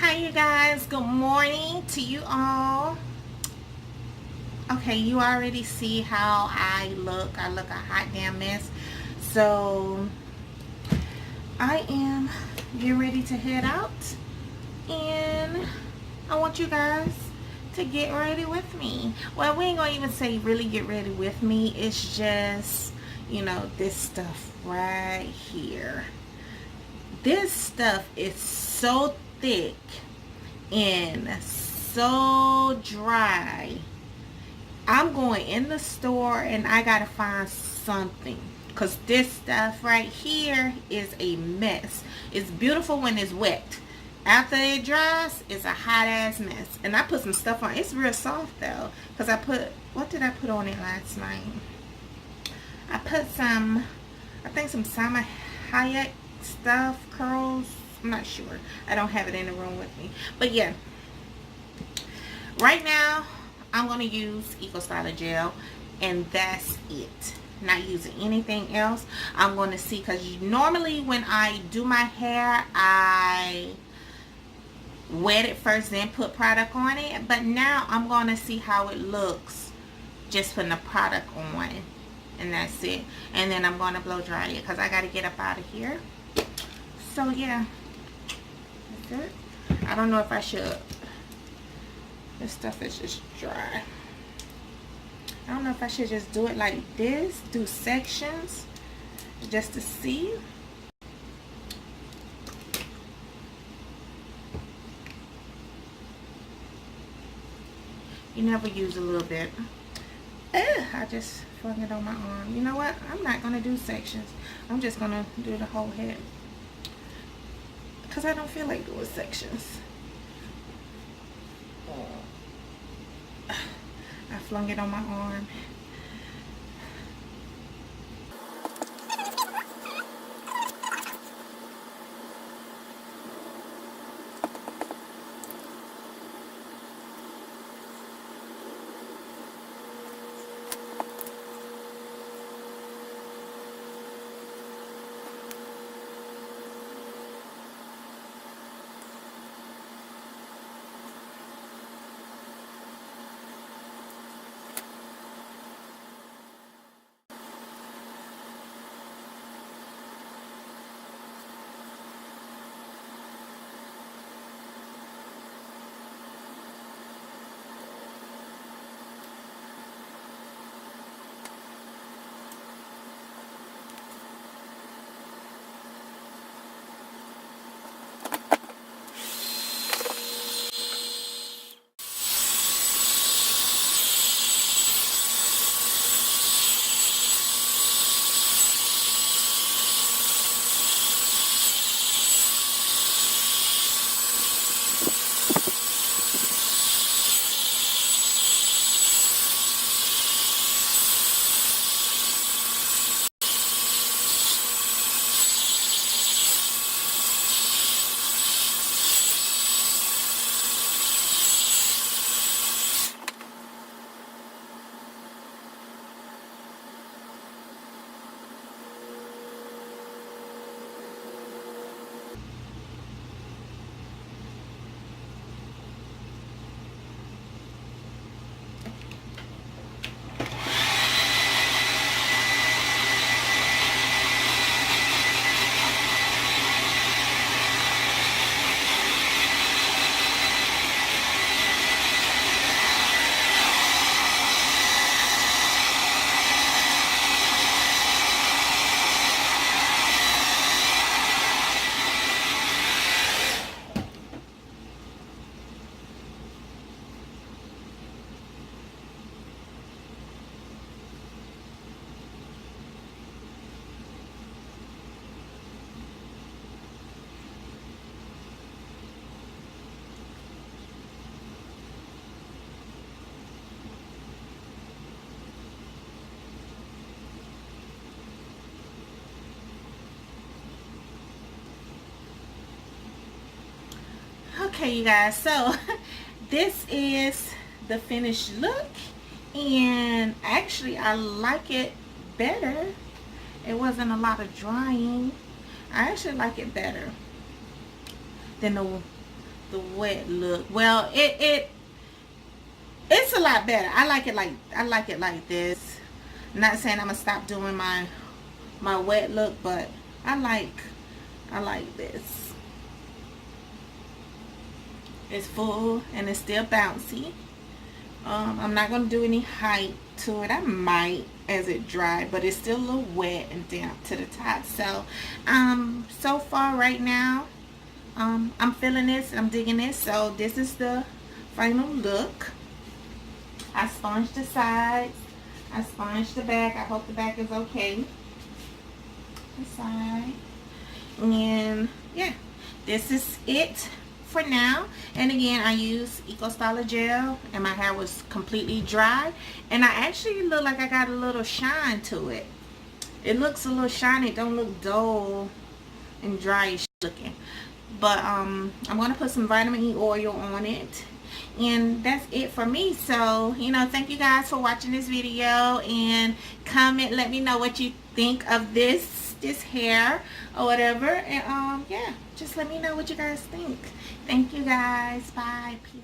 Hi you guys, good morning to you all. Okay, you already see how I look. I look a hot damn mess. So I am getting ready to head out, and I want you guys to get ready with me. Well, we ain't gonna even say really get ready with me. It's just, this stuff right here. This stuff is so thick and so dry. I'm going in the store and I gotta find something, because this stuff right here is a mess. It's beautiful when it's wet. After it dries, it's a hot ass mess. And I put some stuff on. It's real soft though, because what did I put on it last night? I put some Sama Hayek stuff, curls. I'm not sure. I don't have it in the room with me. But yeah, right now I'm going to use Eco Styler gel, and that's it. Not using anything else. I'm going to see, because normally when I do my hair, I wet it first, then put product on it. But now I'm going to see how it looks just putting the product on, and that's it. And then I'm going to blow dry it, because I got to get up out of here. So yeah, that's it. I don't know if I should. This stuff is just dry. I don't know if I should just do it like this, do sections, just to see. You never use a little bit. I just flung it on my arm. You know what? I'm not going to do sections. I'm just going to do the whole head, because I don't feel like doing sections. I flung it on my arm. Okay, you guys, so this is the finished look, and actually I like it better. It wasn't a lot of drying. I actually like it better than the wet look. Well, it's a lot better. I like it like this. I'm not saying I'm gonna stop doing my wet look, but I like this. It's full and it's still bouncy. I'm not gonna do any height to it. I might as it dry, but it's still a little wet and damp to the top. So so far right now, I'm feeling this, I'm digging this. So this is the final look. I sponged the sides, I sponged the back. I hope the back is okay. The side. And yeah, this is it for now. And again, I use Eco Styler gel and my hair was completely dry, and I actually look like I got a little shine to it. It looks a little shiny. It don't look dull and dryish looking. But I'm gonna put some vitamin E oil on it, and that's it for me. So thank you guys for watching this video, and comment, let me know what you think of this hair or whatever. And yeah, just let me know what you guys think. Thank you guys. Bye. Peace.